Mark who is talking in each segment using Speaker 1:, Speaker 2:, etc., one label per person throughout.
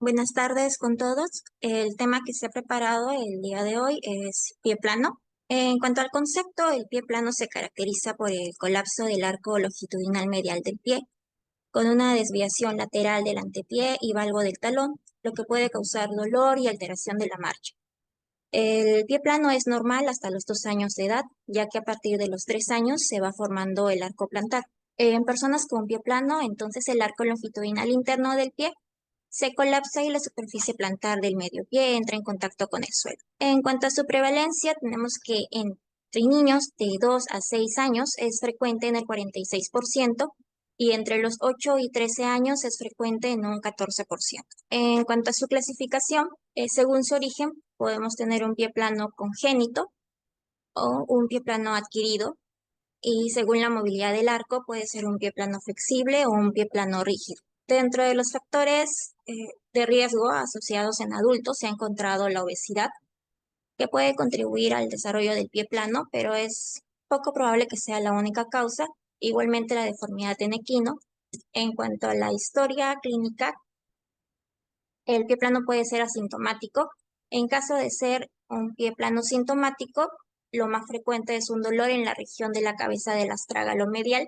Speaker 1: Buenas tardes con todos. El tema que se ha preparado el día de hoy es pie plano. En cuanto al concepto, el pie plano se caracteriza por el colapso del arco longitudinal medial del pie, con una desviación lateral del antepié y valgo del talón, lo que puede causar dolor y alteración de la marcha. El pie plano es normal hasta los 2 años de edad, ya que a partir de los 3 años se va formando el arco plantar. En personas con pie plano, entonces el arco longitudinal interno del pie se colapsa y la superficie plantar del medio pie entra en contacto con el suelo. En cuanto a su prevalencia, tenemos que entre niños de 2 a 6 años es frecuente en el 46% y entre los 8 y 13 años es frecuente en un 14%. En cuanto a su clasificación, según su origen, podemos tener un pie plano congénito o un pie plano adquirido, y según la movilidad del arco puede ser un pie plano flexible o un pie plano rígido. Dentro de los factores de riesgo asociados en adultos se ha encontrado la obesidad, que puede contribuir al desarrollo del pie plano, pero es poco probable que sea la única causa. Igualmente la deformidad en equino. En cuanto a la historia clínica, el pie plano puede ser asintomático. En caso de ser un pie plano sintomático, lo más frecuente es un dolor en la región de la cabeza del astrágalo medial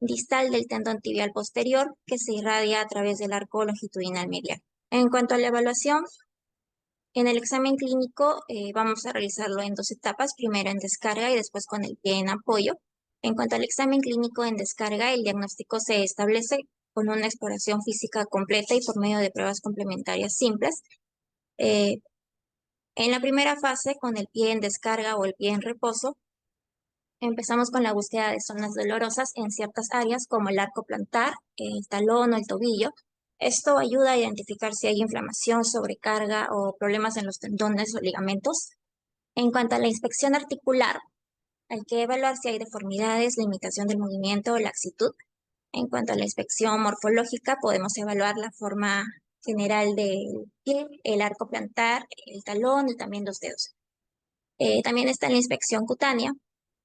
Speaker 1: distal del tendón tibial posterior que se irradia a través del arco longitudinal medial. En cuanto a la evaluación, en el examen clínico vamos a realizarlo en dos etapas, primero en descarga y después con el pie en apoyo. En cuanto al examen clínico en descarga, el diagnóstico se establece con una exploración física completa y por medio de pruebas complementarias simples. Eh, en la primera fase, con el pie en descarga o el pie en reposo, empezamos con la búsqueda de zonas dolorosas en ciertas áreas como el arco plantar, el talón o el tobillo. Esto ayuda a identificar si hay inflamación, sobrecarga o problemas en los tendones o ligamentos. En cuanto a la inspección articular, hay que evaluar si hay deformidades, limitación del movimiento o laxitud. En cuanto a la inspección morfológica, podemos evaluar la forma general del pie, el arco plantar, el talón y también los dedos. También está la inspección cutánea,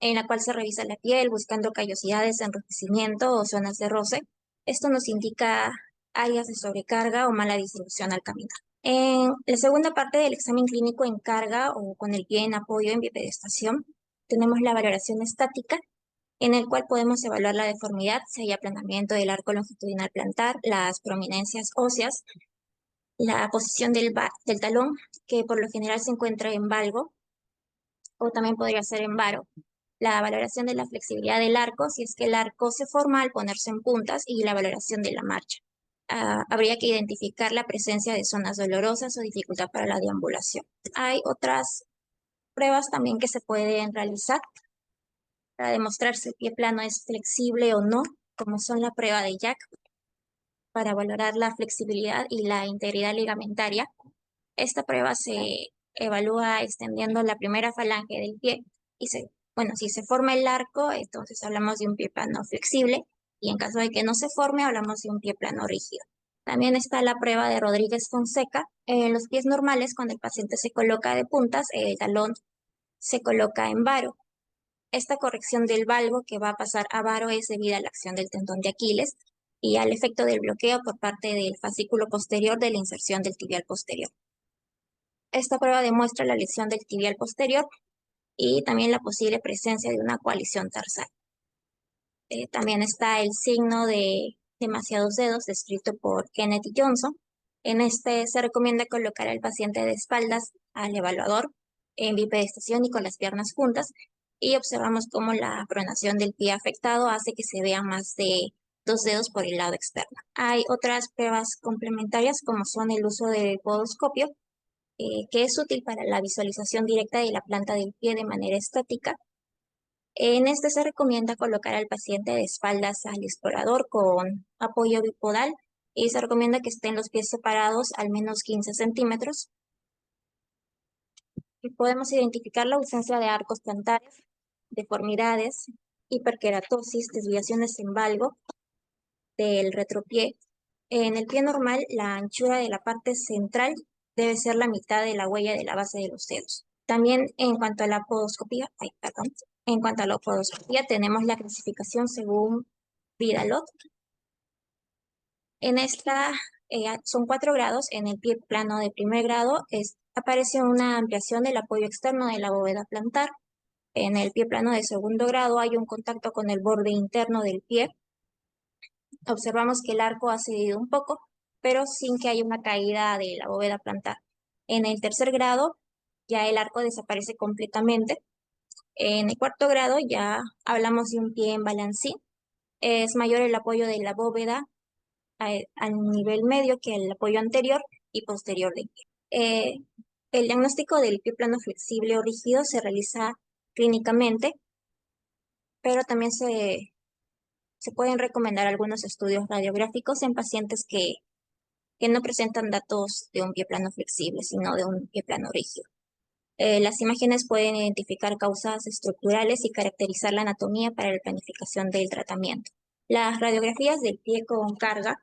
Speaker 1: en la cual se revisa la piel buscando callosidades, enrojecimiento o zonas de roce. Esto nos indica áreas de sobrecarga o mala distribución al caminar. En la segunda parte del examen clínico en carga o con el pie en apoyo en bipedestación, tenemos la valoración estática, en el cual podemos evaluar la deformidad, si hay aplanamiento del arco longitudinal plantar, las prominencias óseas, la posición del talón, que por lo general se encuentra en valgo, o también podría ser en varo. La valoración de la flexibilidad del arco, si es que el arco se forma al ponerse en puntas, y la valoración de la marcha. Habría que identificar la presencia de zonas dolorosas o dificultad para la deambulación. Hay otras pruebas también que se pueden realizar para demostrar si el pie plano es flexible o no, como son la prueba de Jack para valorar la flexibilidad y la integridad ligamentaria. Esta prueba se evalúa extendiendo la primera falange del pie y si se forma el arco, entonces hablamos de un pie plano flexible, y en caso de que no se forme, hablamos de un pie plano rígido. También está la prueba de Rodríguez Fonseca. En los pies normales, cuando el paciente se coloca de puntas, el talón se coloca en varo. Esta corrección del valgo que va a pasar a varo es debida a la acción del tendón de Aquiles y al efecto del bloqueo por parte del fascículo posterior de la inserción del tibial posterior. Esta prueba demuestra la lesión del tibial posterior y también la posible presencia de una coalición tarsal. También está el signo de demasiados dedos, descrito por Kenneth Johnson. En este se recomienda colocar al paciente de espaldas al evaluador en bipedestación y con las piernas juntas, y observamos cómo la pronación del pie afectado hace que se vean más de 2 dedos por el lado externo. Hay otras pruebas complementarias como son el uso del podoscopio, que es útil para la visualización directa de la planta del pie de manera estática. En este se recomienda colocar al paciente de espaldas al explorador con apoyo bipodal, y se recomienda que estén los pies separados al menos 15 centímetros. Y podemos identificar la ausencia de arcos plantares, deformidades, hiperkeratosis, desviaciones en valgo del retropié. En el pie normal, la anchura de la parte central debe ser la mitad de la huella de la base de los dedos. También en cuanto a la podoscopía, tenemos la clasificación según Vidalot. En esta son 4 grados. En el pie plano de primer grado aparece una ampliación del apoyo externo de la bóveda plantar. En el pie plano de segundo grado hay un contacto con el borde interno del pie. Observamos que el arco ha cedido un poco, pero sin que haya una caída de la bóveda plantar. En el tercer grado ya el arco desaparece completamente. En el cuarto grado ya hablamos de un pie en balancín. Es mayor el apoyo de la bóveda al nivel medio que el apoyo anterior y posterior del pie. El diagnóstico del pie plano flexible o rígido se realiza clínicamente, pero también se pueden recomendar algunos estudios radiográficos en pacientes que no presentan datos de un pie plano flexible, sino de un pie plano rígido. Las imágenes pueden identificar causas estructurales y caracterizar la anatomía para la planificación del tratamiento. Las radiografías del pie con carga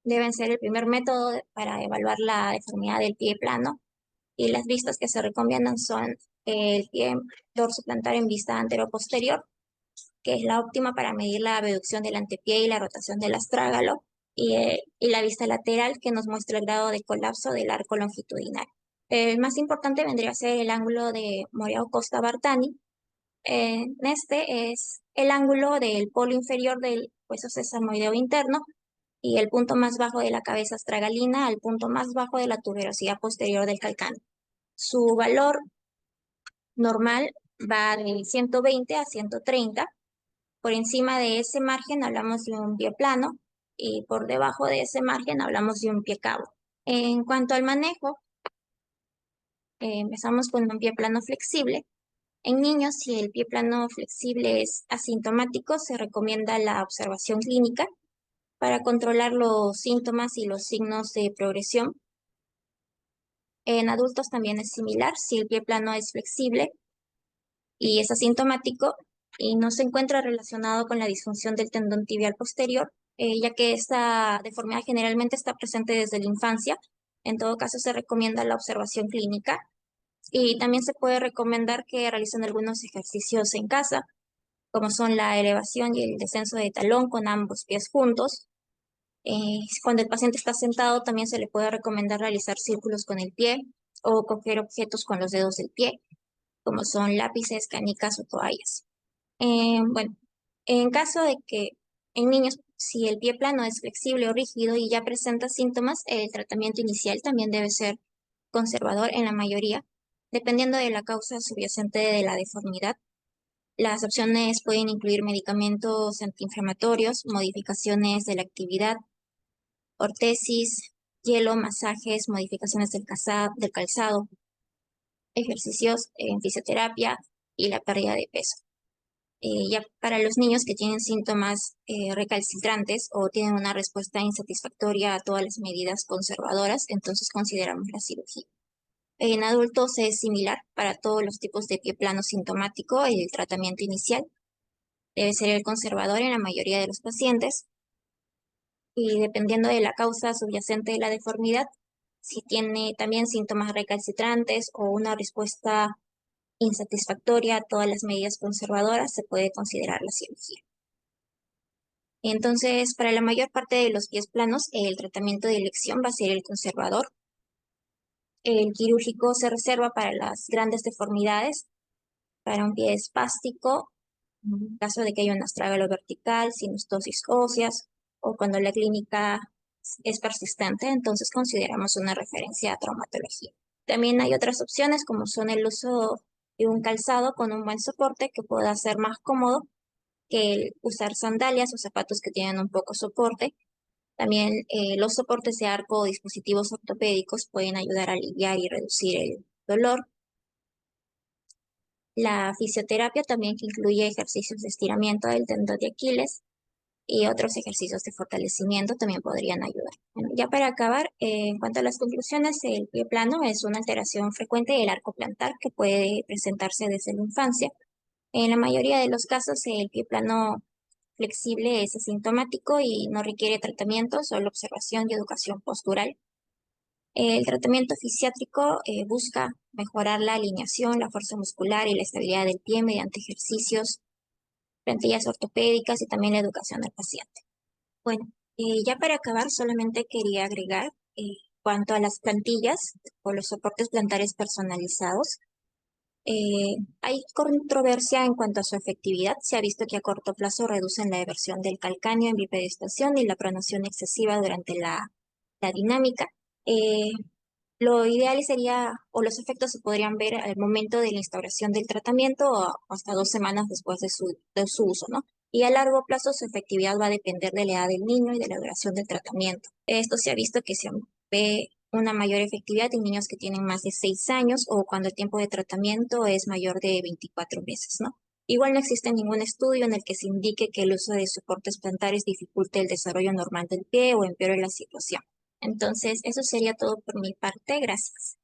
Speaker 1: deben ser el primer método para evaluar la deformidad del pie plano, y las vistas que se recomiendan son el pie dorsoplantar en vista anteroposterior, que es la óptima para medir la abducción del antepié y la rotación del astrágalo, y la vista lateral, que nos muestra el grado de colapso del arco longitudinal. El más importante vendría a ser el ángulo de Moreau-Costa-Bartani. Este es el ángulo del polo inferior del hueso sesamoideo interno y el punto más bajo de la cabeza astragalina al punto más bajo de la tuberosidad posterior del calcáneo. Su valor normal va de 120 a 130. Por encima de ese margen hablamos de un pie plano y por debajo de ese margen hablamos de un pie cabo. En cuanto al manejo, empezamos con un pie plano flexible. En niños, si el pie plano flexible es asintomático, se recomienda la observación clínica para controlar los síntomas y los signos de progresión. En adultos también es similar. Si el pie plano es flexible y es asintomático y no se encuentra relacionado con la disfunción del tendón tibial posterior, ya que esta deformidad generalmente está presente desde la infancia, en todo caso se recomienda la observación clínica. Y también se puede recomendar que realicen algunos ejercicios en casa, como son la elevación y el descenso de talón con ambos pies juntos. Cuando el paciente está sentado, también se le puede recomendar realizar círculos con el pie o coger objetos con los dedos del pie, como son lápices, canicas o toallas. Bueno, en caso de que en niños, si el pie plano es flexible o rígido y ya presenta síntomas, el tratamiento inicial también debe ser conservador en la mayoría, dependiendo de la causa subyacente de la deformidad. Las opciones pueden incluir medicamentos antiinflamatorios, modificaciones de la actividad, ortesis, hielo, masajes, modificaciones del calzado, ejercicios en fisioterapia y la pérdida de peso. Ya para los niños que tienen síntomas recalcitrantes o tienen una respuesta insatisfactoria a todas las medidas conservadoras, entonces consideramos la cirugía. En adultos es similar para todos los tipos de pie plano sintomático. El tratamiento inicial debe ser el conservador en la mayoría de los pacientes, y dependiendo de la causa subyacente de la deformidad, si tiene también síntomas recalcitrantes o una respuesta insatisfactoria a todas las medidas conservadoras, se puede considerar la cirugía. Entonces, para la mayor parte de los pies planos, el tratamiento de elección va a ser el conservador. El quirúrgico se reserva para las grandes deformidades, para un pie espástico, en caso de que haya un astrágalo vertical, sinostosis óseas, o cuando la clínica es persistente, entonces consideramos una referencia a traumatología. También hay otras opciones, como son el uso de un calzado con un buen soporte que pueda ser más cómodo que el usar sandalias o zapatos que tienen un poco soporte. También los soportes de arco o dispositivos ortopédicos pueden ayudar a aliviar y reducir el dolor. La fisioterapia también, que incluye ejercicios de estiramiento del tendón de Aquiles y otros ejercicios de fortalecimiento, también podrían ayudar. Bueno, ya para acabar, en cuanto a las conclusiones, el pie plano es una alteración frecuente del arco plantar que puede presentarse desde la infancia. En la mayoría de los casos, el pie plano flexible es asintomático y no requiere tratamiento, solo observación y educación postural. El tratamiento fisiátrico busca mejorar la alineación, la fuerza muscular y la estabilidad del pie mediante ejercicios, plantillas ortopédicas y también la educación al paciente. Bueno, Ya para acabar, solamente quería agregar, cuanto a las plantillas o los soportes plantares personalizados, hay controversia en cuanto a su efectividad. Se ha visto que a corto plazo reducen la eversión del calcáneo en bipedestación y la pronación excesiva durante la dinámica. Eh, lo ideal sería, o los efectos se podrían ver al momento de la instauración del tratamiento o hasta 2 semanas después de su uso, ¿no? Y a largo plazo su efectividad va a depender de la edad del niño y de la duración del tratamiento. Esto se ha visto que se ve una mayor efectividad en niños que tienen más de 6 años o cuando el tiempo de tratamiento es mayor de 24 meses, ¿no? Igual no existe ningún estudio en el que se indique que el uso de soportes plantares dificulte el desarrollo normal del pie o empeore la situación. Entonces, eso sería todo por mi parte. Gracias.